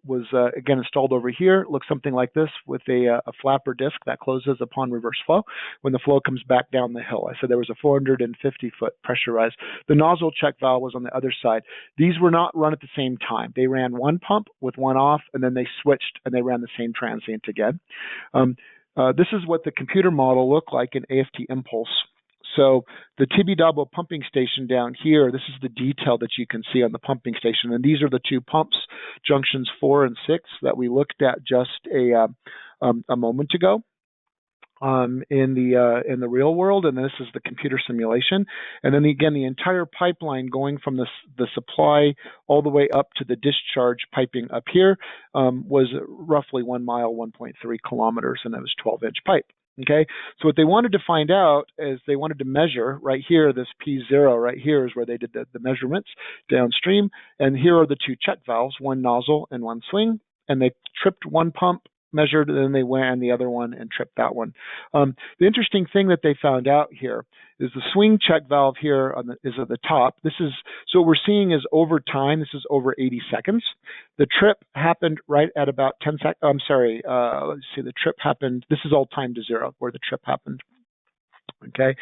was again installed over here. It looks something like this, with a flapper disc that closes upon reverse flow when the flow comes back down the hill. I said there was a 450-foot pressure rise. The nozzle check valve was on the other side. These were not run at the same time. They ran one pump with one off, and then they switched and they ran the same transient again. This is what the computer model looked like in AFT Impulse. So the Tibidabo pumping station down here, this is the detail that you can see on the pumping station. And these are the 2 pumps, junctions 4 and 6, that we looked at just a moment ago in the real world. And this is the computer simulation. And then again, the entire pipeline going from the supply all the way up to the discharge piping up here was roughly 1 mile, 1.3 kilometers, and that was 12-inch pipe. Okay, so what they wanted to find out is they wanted to measure right here, this P0 right here is where they did the measurements downstream. And here are the 2 check valves, one nozzle and one swing. And they tripped one pump, measured, and then they went on the other one and tripped that one. The interesting thing that they found out here is the swing check valve here is at the top. This is, so what we're seeing is over time, this is over 80 seconds. The trip happened right at about 10 seconds. I'm sorry, let's see, the trip happened, this is all time to 0 where the trip happened. Okay,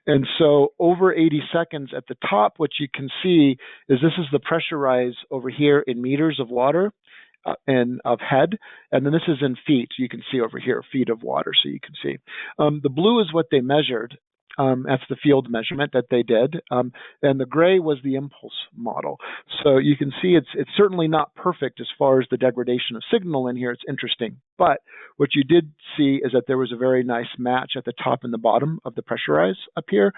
and so over 80 seconds at the top, what you can see is this is the pressure rise over here in meters of water and of head, and then this is in feet. You can see over here, feet of water, so you can see. The blue is what they measured. That's the field measurement that they did, and the gray was the impulse model. So you can see it's certainly not perfect as far as the degradation of signal in here. It's interesting, but what you did see is that there was a very nice match at the top and the bottom of the pressure rise up here.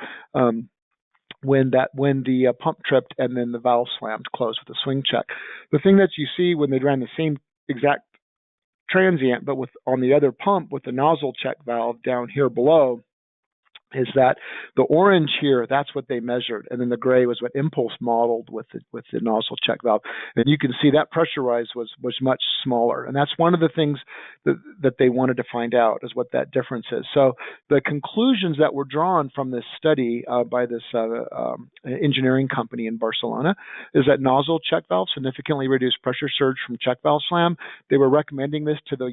When the pump tripped and then the valve slammed closed with a swing check. The thing that you see when they ran the same exact transient, but on the other pump with the nozzle check valve down here below, is that the orange here, that's what they measured, and then the gray was what impulse modeled with the nozzle check valve. And you can see that pressure rise was much smaller, and that's one of the things that they wanted to find out, is what that difference is. So the conclusions that were drawn from this study by this engineering company in Barcelona is that nozzle check valves significantly reduce pressure surge from check valve slam. They were recommending this to the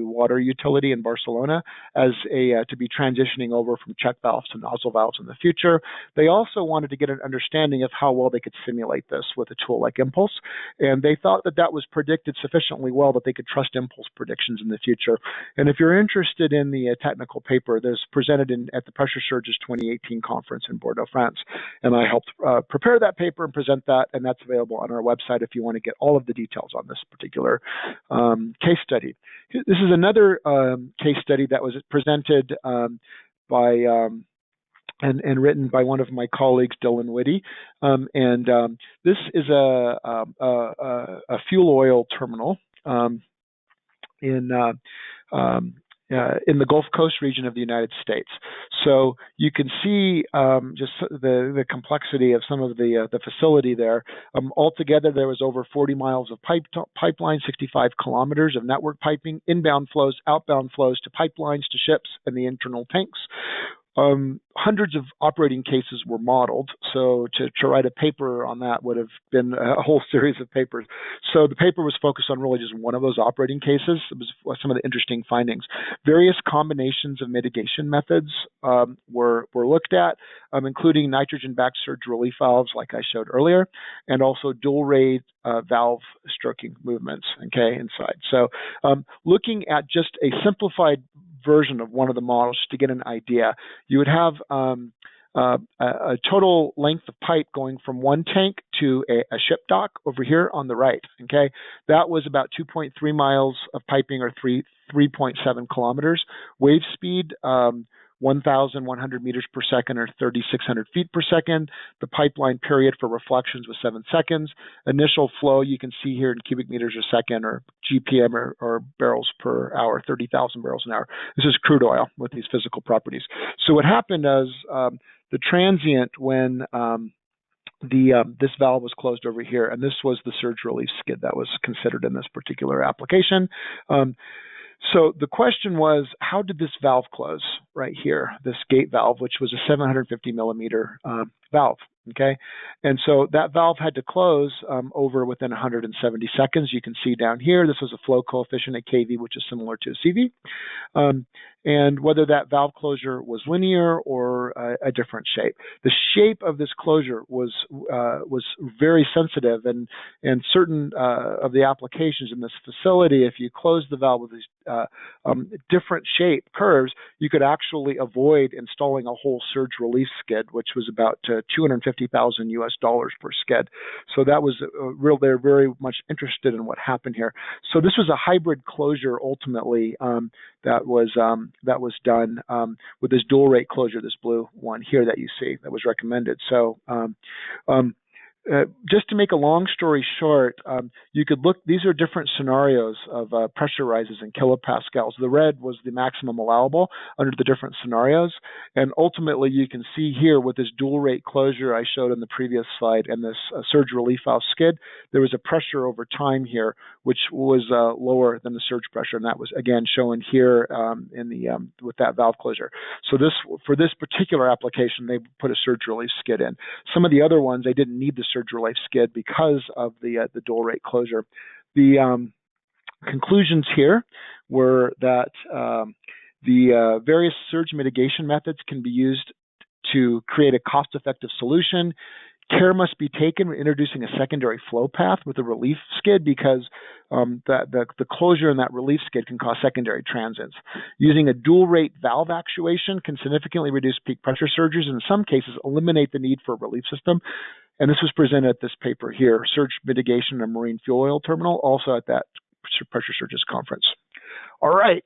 water utility in Barcelona as to be transitioning over from check valves to nozzle valves in the future. They also wanted to get an understanding of how well they could simulate this with a tool like Impulse, and they thought that was predicted sufficiently well that they could trust Impulse predictions in the future. And if you're interested in the technical paper, there's presented at the Pressure Surges 2018 conference in Bordeaux, France, and I helped prepare that paper and present that, and that's available on our website if you want to get all of the details on this particular case study. This is another case study that was presented by and written by one of my colleagues, Dylan Whitty, this is a fuel oil terminal in the Gulf Coast region of the United States. So you can see just the complexity of some of the facility there. Altogether, there was over 40 miles of pipeline, 65 kilometers of network piping, inbound flows, outbound flows to pipelines, to ships, and the internal tanks. Hundreds of operating cases were modeled, so to write a paper on that would have been a whole series of papers. So the paper was focused on really just one of those operating cases. It was some of the interesting findings. Various combinations of mitigation methods were looked at, including nitrogen back surge relief valves, like I showed earlier, and also dual rate valve stroking movements, okay, inside. So looking at just a simplified version of one of the models to get an idea, you would have a total length of pipe going from one tank to a ship dock over here on the right. Okay, that was about 2.3 miles of piping, or 3.7 kilometers. Wave speed 1,100 meters per second, or 3,600 feet per second. The pipeline period for reflections was 7 seconds. Initial flow, you can see here in cubic meters a second, or GPM, or barrels per hour, 30,000 barrels an hour. This is crude oil with these physical properties. So what happened is the transient when this valve was closed over here, and this was the surge relief skid that was considered in this particular application. So the question was, how did this valve close right here, this gate valve, which was a 750 millimeter valve, okay? And so that valve had to close over within 170 seconds. You can see down here, this was a flow coefficient at KV, which is similar to a CV. And whether that valve closure was linear or a different shape. The shape of this closure was very sensitive, and certain of the applications in this facility, if you close the valve with these different shape curves, you could actually avoid installing a whole surge relief skid, which was about $250,000 US per skid. So that was they're very much interested in what happened here. So this was a hybrid closure ultimately that was done with this dual rate closure, this blue one here that you see that was recommended. So just to make a long story short, you could look, these are different scenarios of pressure rises in kilopascals. The red was the maximum allowable under the different scenarios. And ultimately, you can see here with this dual rate closure I showed in the previous slide and this surge relief valve skid, there was a pressure over time here, which was lower than the surge pressure. And that was, again, shown here in the with that valve closure. So for this particular application, they put a surge relief skid in. Some of the other ones, they didn't need the surge relief skid because of the dual rate closure. The conclusions here were that the various surge mitigation methods can be used to create a cost-effective solution. Care must be taken when introducing a secondary flow path with a relief skid, because the closure in that relief skid can cause secondary transients. Using a dual rate valve actuation can significantly reduce peak pressure surges, and in some cases eliminate the need for a relief system. And this was presented at this paper here, Surge Mitigation in a Marine Fuel Oil Terminal, also at that Pressure Surges conference. All right.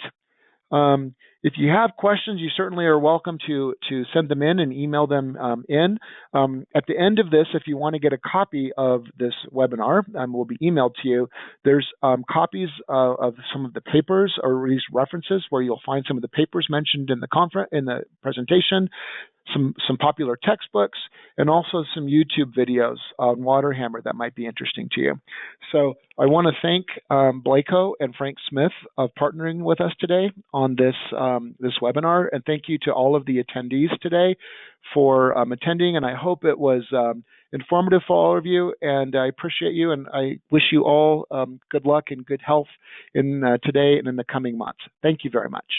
If you have questions, you certainly are welcome to send them in and email them in. At the end of this, if you want to get a copy of this webinar, will be emailed to you. There's copies of some of the papers or these references where you'll find some of the papers mentioned in the presentation, some popular textbooks, and also some YouTube videos on Wwaterhammer that might be interesting to you. So I want to thank BLACOH and Frank Smith of partnering with us today on this webinar, and thank you to all of the attendees today for attending, and I hope it was informative for all of you, and I appreciate you, and I wish you all good luck and good health in today and in the coming months. Thank you very much.